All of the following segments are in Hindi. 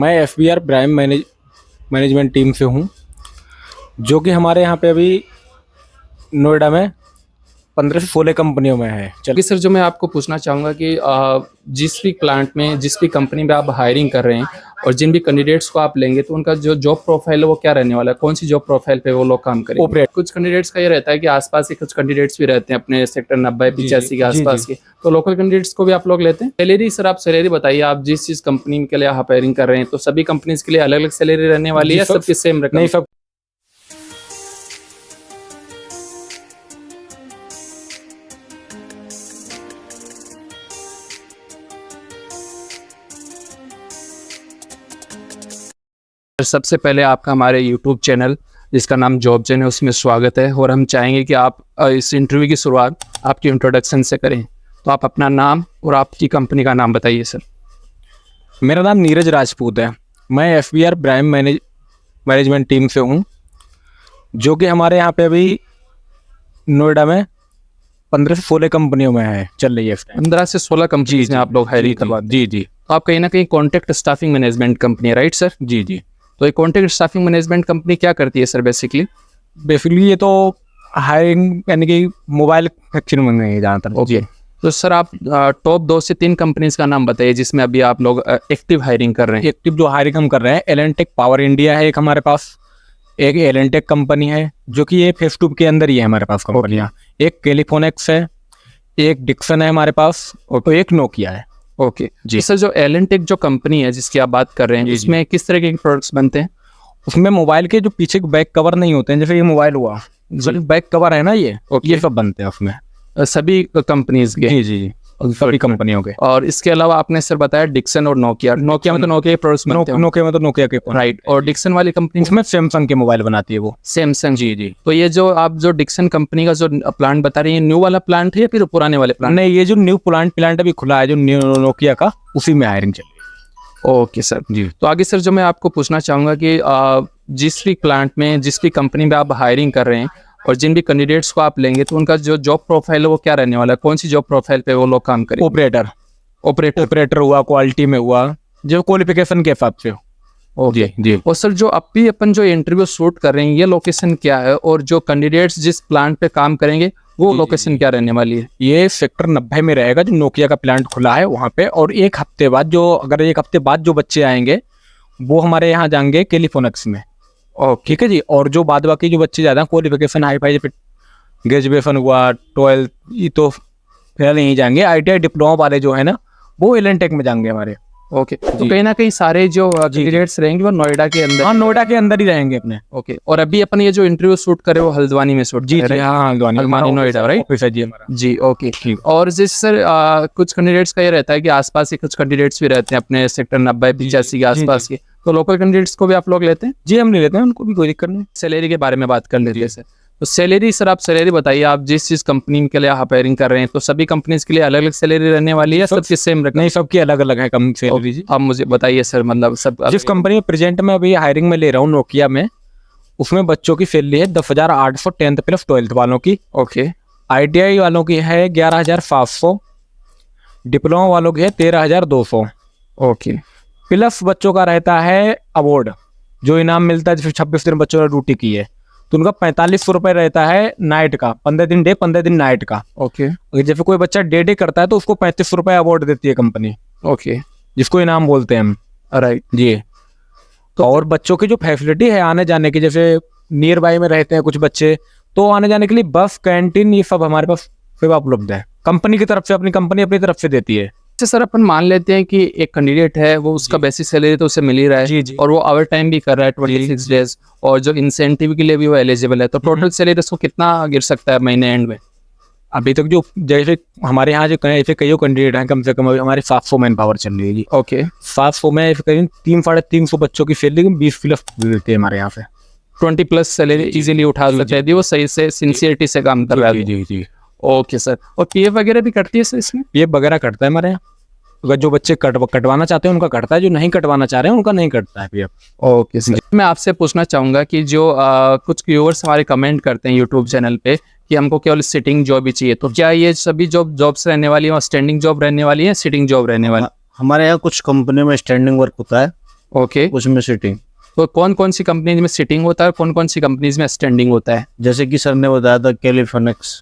मैं एफबीआर प्राइम मैनेजमेंट टीम से हूँ, जो कि हमारे यहाँ पे अभी नोएडा में 15 से 16 कंपनियों में है। चलिए सर, जो मैं आपको पूछना चाहूँगा कि जिस भी प्लांट में, जिस भी कंपनी में आप हायरिंग कर रहे हैं और जिन भी कैंडिडेट्स को आप लेंगे, तो उनका जो जॉब प्रोफाइल है वो क्या रहने वाला है? कौन सी जॉब प्रोफाइल पे वो लोग काम करेंगे? ऑपरेटर। कुछ कैंडिडेट्स का ये रहता है कि आसपास के कुछ कैंडिडेट्स भी रहते हैं अपने सेक्टर 90-85 के आसपास के, तो लोकल कैंडिडेट्स को भी आप लोग लेते हैं? सैलरी सर, आप सैलरी बताइए, आप जिस चीज कंपनी के लिए आप हायरिंग कर रहे हैं, तो सभी कंपनीज के लिए अलग अलग सैलरी रहने वाली है, सबकी सेम रकम? नहीं, सब सबसे पहले आपका हमारे YouTube चैनल जिसका नाम जॉब जेन है उसमें स्वागत है, और हम चाहेंगे कि आप इस इंटरव्यू की शुरुआत आपकी इंट्रोडक्शन से करें। तो आप अपना नाम और आपकी कंपनी का नाम बताइए सर। मेरा नाम नीरज राजपूत है। मैं एफबीआर प्राइम मैनेजमेंट टीम से हूँ, जो कि हमारे यहाँ पे अभी नोएडा में 15 से 16 कंपनियों में है, चल रही है इस टाइम। 15 से 16 कंपनीज में आप लोग हायरिंग करवाते हैं? जी। तो आप कहीं ना कहीं कॉन्ट्रैक्ट स्टाफिंग मैनेजमेंट कंपनी है, राइट सर? जी। तो ये कॉन्ट्रैक्ट स्टाफिंग मैनेजमेंट कंपनी क्या करती है सर बेसिकली? ये तो हायरिंग यानी कि मोबाइल सेक्शन में नहीं ज़्यादातर। ओके, तो सर आप टॉप 2 से 3 कंपनीज का नाम बताइए जिसमें अभी आप लोग एक्टिव हायरिंग कर रहे हैं। एक्टिव जो हायरिंग हम कर रहे हैं, एलेंटेक पावर इंडिया है एक हमारे पास, एक एलेंटेक कंपनी है जो कि ये फेस टूब के अंदर ही है हमारे पास कंपनियाँ। एक कैलिफोनिक्स है, एक डिक्सन है हमारे पास, और तो एक नोकिया है। ओके जी सर, जो एलेंटेक जो कंपनी है जिसकी आप बात कर रहे हैं, इसमें किस तरह के प्रोडक्ट्स बनते हैं? उसमें मोबाइल के जो पीछे बैक कवर नहीं होते हैं, जैसे ये मोबाइल हुआ, बैक कवर है ना, ये सब बनते हैं उसमें, सभी कंपनीज के? जी, सभी कंपनियों के। और इसके अलावा आपने सर बताया डिक्सन और नोकिया में तो नोकिया के प्रोडक्ट्स बनते हैं? नोकिया में तो नोकिया के, राइट। और डिक्सन वाली कंपनी उसमें सैमसंग के मोबाइल बनाती है वो। सैमसंग? जी। तो ये जो आप जो डिक्सन कंपनी का जो प्लांट बता रहे हैं, न्यू वाला प्लांट है या फिर पुराने वाले प्लांट? नहीं, ये जो न्यू प्लांट अभी खुला है जो नोकिया का, उसी में हायरिंग चल रही है। ओके सर जी। तो आगे सर, जो मैं आपको पूछना चाहूँगा कि जिस भी प्लांट में, जिस भी कंपनी में आप हायरिंग कर रहे हैं और जिन भी कैंडिडेट्स को आप लेंगे, तो उनका जो जॉब प्रोफाइल है वो क्या रहने वाला है? कौन सी जॉब प्रोफाइल पे वो लोग काम करेंगे? ऑपरेटर हुआ, क्वालिटी में हुआ, जो क्वालिफिकेशन के हिसाब से हो। ओके जी। और सर, जो अभी अपन जो इंटरव्यू शूट कर रहे हैं, ये लोकेशन क्या है, और जो कैंडिडेट्स जिस प्लांट पे काम करेंगे वो लोकेशन क्या रहने वाली है? ये सेक्टर 90 में रहेगा, जो नोकिया का प्लांट खुला है वहाँ पे। और एक हफ्ते बाद जो बच्चे आएंगे वो हमारे यहाँ जाएंगे कैलिफोनिक्स में। ठीक है जी। और जो बाद बाकी जो बच्चे ज़्यादा क्वालिफिकेशन हाई फाई, ग्रेजुएशन हुआ, 12, ये तो फिलहाल यहीं जाएंगे। ITI डिप्लोमा वाले जो है ना, वो एलेंटेक में जाएंगे हमारे। ओके, तो कहीं ना कहीं सारे जो कैंडिडेट्स रहेंगे वो नोएडा के अंदर? हाँ, नोएडा के अंदर ही रहेंगे अपने। ओके, और अभी अपन ये जो इंटरव्यू शूट करे वो हल्द्वानी में शूट? जी। हाँ, हल्द्वानी नोएडा, राइट? ऑफिस है जी हमारा। जी, ओके ठीक। और जैसे सर कुछ कैंडिडेट्स का ये रहता है कि आसपास के कुछ कैंडिडेट्स भी रहते हैं अपने सेक्टर 90-85 के आसपास के, तो लोकल कैंडिडेट्स को भी आप लोग लेते हैं? जी, हम ले लेते हैं, उनको भी कोई दिक्कत नहीं। सैलरी के बारे में बात कर लेते हैं सर। तो सैलरी सर, आप सैलरी बताइए, आप जिस चीज कंपनी के लिए आप हायरिंग कर रहे हैं, तो सभी कंपनीज के लिए अलग अलग सैलरी रहने वाली है, सबकी सेम रकम? नहीं, सबकी अलग अलग है कम सैलरी जी। आप मुझे बताइए सर, मतलब सब जिस कंपनी में प्रेजेंट में अभी हायरिंग में ले रहा हूँ नोकिया में, उसमें बच्चों की सैलरी है 10,800 10th प्लस 12th वालों की। ओके। ITI वालों की है 11,700, डिप्लोमा वालों की है 13,200। ओके। प्लस बच्चों का रहता है अवार्ड, जो इनाम मिलता है, जैसे 26 दिन बच्चों ने ड्यूटी की है तो उनका 4500 रुपये रहता है नाइट का, 15 दिन डे 15 दिन नाइट का। ओके। अगर जैसे कोई बच्चा डे करता है तो उसको 3500 रुपये अवार्ड देती है कंपनी। ओके, जिसको इनाम बोलते हैं हम। राइट जी। तो और बच्चों की जो फैसिलिटी है आने जाने की, जैसे नियर बाई में रहते हैं कुछ बच्चे, तो आने जाने के लिए बस, कैंटीन, ये सब हमारे पास सेवा उपलब्ध है कंपनी की तरफ से। अपनी कंपनी अपनी तरफ से देती है। सर, अपन मान लेते हैं कि एक कैंडिडेट है, वो उसका बेसिक सैलरी तो उसे मिल ही रहा है, जी। और वो ओवर टाइम भी कर रहा है 26 डेज, और जो इंसेंटिव के लिए भी वो एलिजिबल है, तो टोटल सैलरी उसको कितना गिर सकता है महीने एंड में? अभी तक जो जैसे हमारे यहाँ जो ऐसे कई कैंडिडेट हैं, कम से कम हमारे 700 मैन पावर चल रही है जी। ओके। 700 में करीब 300-350 बच्चों की सैलरी 20 प्लस देते हैं हमारे यहाँ से। 20+ सैलरी इजीली उठा सकते हैं, वो सही से सिंसियरिटी से काम कर रहा है। जी। ओके सर, और PF वगैरह भी कटती है सर इसमें? PF वगैरह कटता है हमारे यहाँ। अगर जो बच्चे कटवाना चाहते हैं उनका कटता है, जो नहीं कटवाना चाह रहे हैं उनका नहीं कटता है PF। ओके सर, मैं आपसे पूछना चाहूँगा कि जो कुछ व्यूअर्स हमारे कमेंट करते हैं यूट्यूब चैनल पे कि हमको केवल सिटिंग जॉब ही चाहिए, तो क्या ये सभी जॉब्स रहने वाली है, स्टैंडिंग जॉब रहने वाली है, सिटिंग जॉब रहने वाली? हमारे यहाँ कुछ कंपनियों में स्टैंडिंग वर्क होता है ओके, उसमें सिटिंग। तो कौन कौन सी कंपनीज में सिटिंग होता है, कौन कौन सी कंपनीज में स्टैंडिंग होता है? जैसे कि सर ने बताया था कैलिफोनिक्स।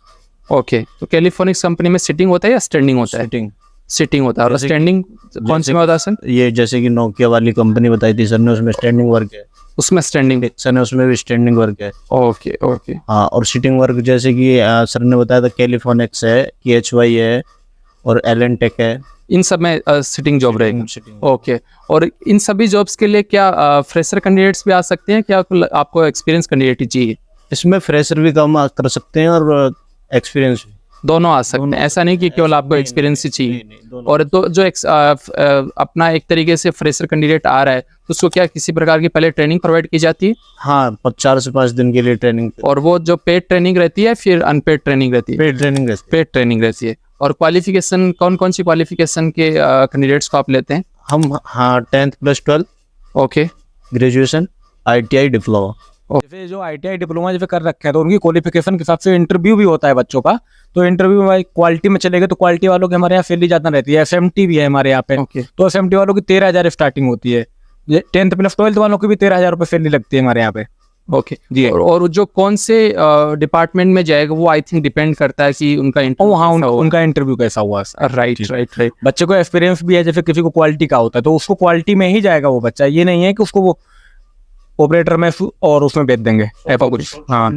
ओके, तो कैलिफोनिक्स कंपनी में सिटिंग होता है या स्टैंडिंग होता है? सिटिंग। सिटिंग होता है। और जैसे कि- स्टैंडिंग कौन सी में होता है सर? ये जैसे कि नोकिया वाली कंपनी बताई थी सर ने, उसमें स्टैंडिंग वर्क है। उसमें स्टैंडिंग। सर ने उसमें भी स्टैंडिंग वर्क है। Okay okay. हाँ, और सिटिंग वर्क जैसे कि सर ने बताया था कैलिफोनिक्स है, KHY है और एलन टेक है। इन सब में सिटिंग जॉब रहेगी। सिटिंग। ओके, और इन सभी जॉब्स के लिए क्या फ्रेशर कैंडिडेट्स भी आ सकते हैं, क्या आपको एक्सपीरियंस कैंडिडेट ही चाहिए? इसमें फ्रेशर भी काम कर सकते हैं और एक्सपीरियंस भी। दोनों आ सकते हैं, ऐसा नहीं कि केवल आपको एक्सपीरियंस ही चाहिए। दोनों। और तो जो अपना एक तरीके से फ्रेशर कैंडिडेट आ रहा है तो उसको क्या किसी प्रकार की पहले ट्रेनिंग प्रोवाइड की जाती है? हाँ, 4 से 5 दिन के लिए ट्रेनिंग। और वो जो पेड ट्रेनिंग रहती है फिर अनपेड ट्रेनिंग रहती है? पेड ट्रेनिंग रहती है। पेड ट्रेनिंग रहती है। और क्वालिफिकेशन कौन कौन सी क्वालिफिकेशन के कैंडिडेट्स को आप लेते हैं? हम हाँ 10th + 12 okay, graduation, ITI diploma. जैसे जो ITI डिप्लोमा जैसे कर रखे हैं तो उनकी क्वालिफिकेशन के हिसाब से इंटरव्यू भी होता है बच्चों का। तो इंटरव्यू में क्वालिटी में चले गए तो क्वालिटी वालों की हमारे यहाँ सैलरी ज़्यादा रहती है। FMT भी है हमारे यहाँ पे। ओके, तो FMT वालों की 13,000 स्टार्टिंग होती है। 10th + 12 वालों की भी 13,000 रुपये सैलरी लगती है हमारे यहाँ पे। ओके जी। और जो कौन से डिपार्टमेंट में जाएगा वो आई थिंक डिपेंड करता है कि उनका उनका इंटरव्यू कैसा हुआ। Right right right. बच्चे को एक्सपीरियंस भी है, जैसे किसी को क्वालिटी का होता है तो उसको क्वालिटी में ही जाएगा वो बच्चा। ये नहीं है कि उसको वो ऑपरेटर में और उसमें भेज देंगे ऐसा कुछ। हाँ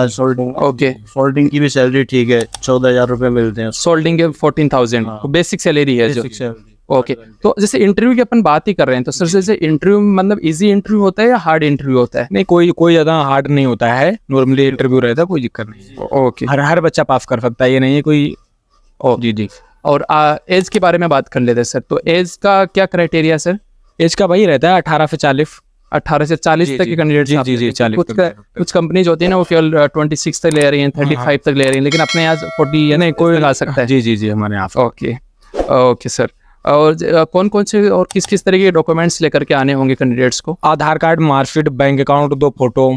सोल्डिंग। ओके, सोल्डिंग की भी सैलरी ठीक है, 14,000 रुपये मिलते हैं। सोल्डिंग के 14,000 हाँ। बेसिक सैलरी है जो। Basic salary। ओके, तो जैसे इंटरव्यू की अपन बात ही कर रहे हैं तो सर जैसे इंटरव्यू मतलब इजी इंटरव्यू होता है या हार्ड इंटरव्यू होता है? नहीं, कोई ज़्यादा हार्ड नहीं होता है। नॉर्मली इंटरव्यू रहता है, कोई दिक्कत नहीं। ओके, हर बच्चा पास कर सकता है, ये नहीं है कोई। जी जी। और एज के बारे में बात कर लेते हैं सर, तो एज का क्या क्राइटेरिया सर? एज का वही रहता है 18 से 40। 18 से 40 जी, तक जी, के कैंडिडेट्स जी, आप जी, लेते जी, हैं। 40 कुछ तक। कुछ कंपनीज होती है ना वो केवल 26 तक ले रही हैं, 35 तक ले रही हैं, लेकिन अपने यहाँ 40 नहीं, कोई लगा सकता है। जी जी जी, हमारे यहाँ पे। Okay okay sir. और कौन कौन से और किस किस तरह के डॉक्यूमेंट्स लेकर के आने होंगे कैंडिडेट्स को? Aadhaar card, marksheet, bank account, 2 photo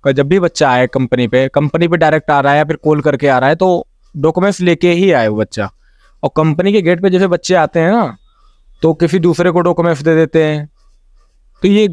का। जब भी बच्चा आए कंपनी पे डायरेक्ट आ रहा है या फिर कॉल करके आ रहा है तो डॉक्यूमेंट्स लेके ही आए वो बच्चा। और कंपनी के गेट पे जैसे बच्चे आते हैं ना तो किसी दूसरे को डॉक्यूमेंट्स दे देते हैं, तो ये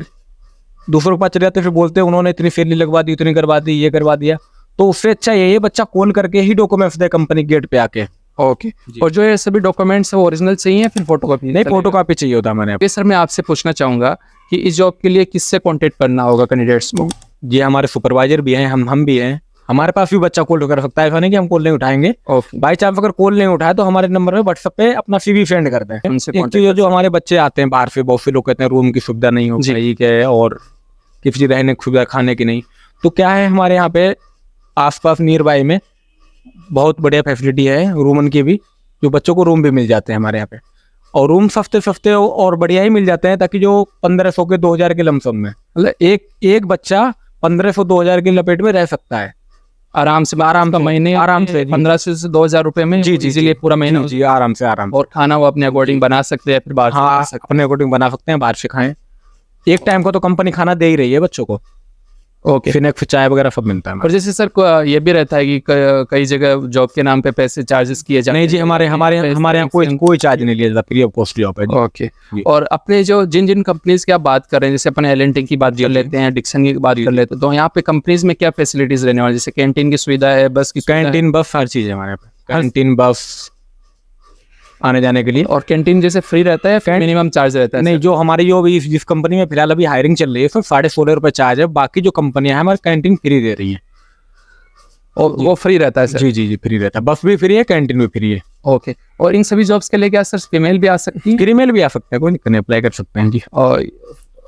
दूसरों के पास चले जाते हैं, फिर बोलते हैं उन्होंने इतनी सैलरी लगवा दी, इतनी करवा दी, ये करवा दिया। तो उससे अच्छा ये बच्चा कॉल करके ही डॉक्यूमेंट्स दे कंपनी गेट पे आके। ओके, और जो ये सभी डॉक्यूमेंट्स है वो ओरिजिनल चाहिए या फिर फोटोकॉपी? नहीं, फोटो कॉपी चाहिए होता है हमारे यहाँ पे। सर मैं आपसे पूछना चाहूंगा कि इस जॉब के लिए किससे कांटेक्ट करना होगा कैंडिडेट्स को? पे। ये हमारे सुपरवाइजर भी हैं, हम भी हैं। हमारे पास भी बच्चा कॉल कर सकता है, ऐसा नहीं कि हम कॉल नहीं उठाएंगे। बाई चांस अगर कॉल नहीं उठाए तो हमारे नंबर पे व्हाट्सएप पे अपना CV सेंड कर दें। उनसे एक तो ये जो हमारे बच्चे आते हैं बाहर से, बहुत से लोग कहते हैं रूम की सुविधा नहीं हो पाई है और किसी रहने की सुविधा, खाने की नहीं। तो क्या है, हमारे यहाँ पे आसपास नियर बाई में बहुत बढ़िया फैसिलिटी है रूमन की भी, जो बच्चों को रूम भी मिल जाते हैं हमारे यहाँ पे। और रूम सस्ते और बढ़िया ही मिल जाते हैं, ताकि जो 1500 के 2000 के लमसम में, मतलब एक बच्चा 1500-2000 की लपेट में रह सकता है आराम से महीने आराम से 1500 से 2000 रुपए में जी इजीली पूरा महीना। जी, आराम से। और खाना वो अपने अकॉर्डिंग बना सकते हैं, फिर बाहर से हाँ, खा सकते अपने अकॉर्डिंग बना सकते हैं, बाहर से खाएं। एक टाइम को तो कंपनी खाना दे ही रही है बच्चों को। हैं। ओके, फिर चाय वगैरह सब मिलता है और जैसे सर ये भी रहता है कि कई जगह जॉब के नाम पे पैसे चार्जेस किए जाते हैं? नहीं जी, हमारे यहाँ कोई चार्ज नहीं लिया जाता, फ्री ऑफ कॉस्ट जॉब है। ओके, जी। और अपने जो जिन कंपनीज की आप बात कर रहे हैं, जैसे अपन एल&टी की बात कर लेते हैं, डिक्सन की बात कर लेते हैं, तो यहाँ पे कंपनीज में क्या फैसिलिटीज रहने वाली? जैसे कैंटीन की सुविधा है, बस की सुविधा है? कैंटीन, बस, हर चीज है हमारे यहाँ पे। कैंटीन, बस आने जाने के लिए। और कैंटीन जैसे फ्री रहता है, मिनिमम चार्ज रहता है? नहीं, जो हमारी जो अभी जिस कंपनी में फिलहाल अभी हायरिंग चल रही है उसमें 16.5 रुपये चार्ज है। बाकी जो कंपनियां हैं हमारी कैंटीन फ्री दे रही हैं। और वो फ्री रहता है सर? जी जी जी, फ्री रहता है। बस भी फ्री है, कैंटीन भी फ्री है। ओके, और इन सभी जॉब्स के लिए क्या सर फीमेल भी आ सकती है? फीमेल भी आ सकते हैं, कोई दिक्कत नहीं, अप्लाई कर सकते हैं जी। और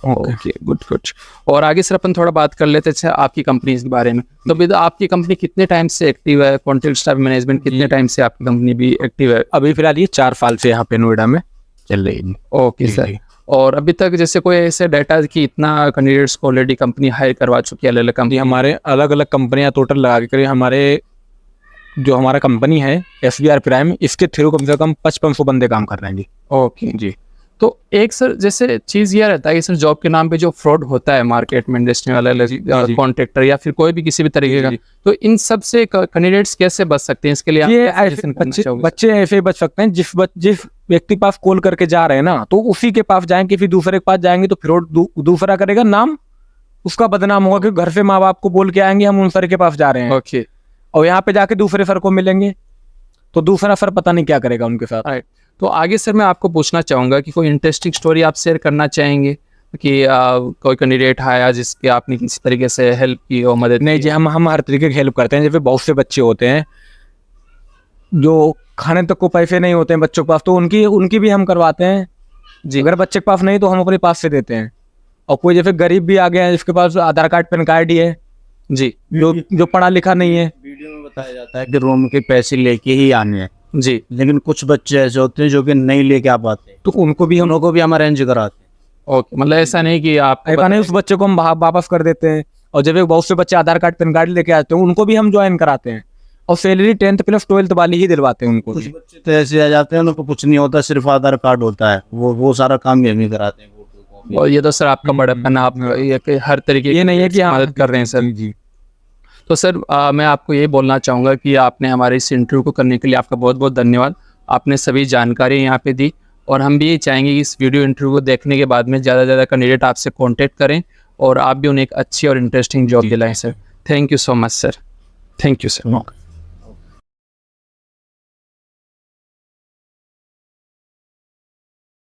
ओके, गुड। और आगे सर अपन थोड़ा बात कर लेते हैं आपकी कंपनी के बारे में। तो अभी आपकी कंपनी कितने टाइम से एक्टिव है? कॉन्ट्रैक्ट स्टाफ मैनेजमेंट कितने टाइम से आपकी कंपनी भी एक्टिव है? अभी फिलहाल ये 4 साल से यहाँ पे नोएडा में चल रही है। ओके सर, और अभी तक जैसे कोई ऐसे डाटा कि इतना कैंडिडेट्स को ऑलरेडी कंपनी हायर करवा चुकी है? अलग कंपनी, हमारे अलग अलग कंपनियां टोटल लगा के करीब हमारे जो हमारा कंपनी है SBR प्राइम, इसके थ्रू कम से कम 5500 बंदे काम कर रहे हैं जी। ओके जी। तो एक सर जैसे चीज़ ये रहता है कि सर जॉब के नाम पे जो फ्रॉड होता है मार्केट में इंडस्ट्री वाले कॉन्ट्रैक्टर या फिर कोई भी किसी भी तरीके का, तो इन सब से कैंडिडेट्स कैसे बच सकते हैं, इसके लिए आप ये क्या ऐसे suggestion करना बच्चे चाहोगे? बच्चे ऐसे बच सकते हैं जिस व्यक्ति पास कॉल करके जा रहे हैं ना, तो उसी के पास जाएंगे, फिर दूसरे के पास जाएंगे तो फिर दूसरा करेगा, नाम उसका बदनाम होगा कि घर से माँ बाप को बोल के आएंगे हम उन सर के पास जा रहे हैं, ओके, और यहाँ पे जाके दूसरे सर को मिलेंगे तो दूसरा सर पता नहीं क्या करेगा उनके साथ। राइट। तो आगे सर मैं आपको पूछना चाहूँगा कि कोई इंटरेस्टिंग स्टोरी आप शेयर करना चाहेंगे कि कोई कैंडिडेट आया जिसके आपने किसी तरीके से हेल्प की और मदद नहीं की? जी, हम हर तरीके की हेल्प करते हैं। जैसे बहुत से बच्चे होते हैं जो खाने तक को पैसे नहीं होते हैं बच्चों के पास, तो उनकी भी हम करवाते हैं जी। अगर बच्चे के पास नहीं तो हम अपने पास से देते हैं। और कोई जैसे गरीब भी आ गया है जिसके पास आधार कार्ड पैन कार्ड ही है जी, जो पढ़ा लिखा नहीं है, वीडियो में बताया जाता है कि रूम के पैसे लेके ही आने हैं जी, लेकिन कुछ बच्चे ऐसे होते हैं जो कि नहीं लेके आ पाते, तो उनको भी हम अरेंज कराते हैं। ओके। मतलब ऐसा नहीं कि आप ऐसा नहीं, उस बच्चे को हम वापस कर देते हैं। और जब बहुत से बच्चे आधार कार्ड पैन कार्ड लेके आते हैं उनको भी हम ज्वाइन कराते हैं, और सैलरी 10th प्लस 12th वाली ही दिलवाते हैं उनको। कुछ बच्चे तो ऐसे आ जाते हैं उनको कुछ नहीं होता, सिर्फ आधार कार्ड होता है, वो सारा काम भी हम ही कराते हैं। और ये तो सर आपका बड़प्पन, आप ये कि हर तरीके ये नहीं है कि मदद कर रहे हैं सर जी। तो सर मैं आपको ये बोलना चाहूँगा कि आपने हमारे इस इंटरव्यू को करने के लिए आपका बहुत बहुत धन्यवाद। आपने सभी जानकारी यहाँ पे दी, और हम भी ये चाहेंगे कि इस वीडियो इंटरव्यू को देखने के बाद में ज़्यादा से ज़्यादा कैंडिडेट आपसे कांटेक्ट करें और आप भी उन्हें एक अच्छी और इंटरेस्टिंग जॉब दिलाएं sir. Thank you so much sir. Thank you sir.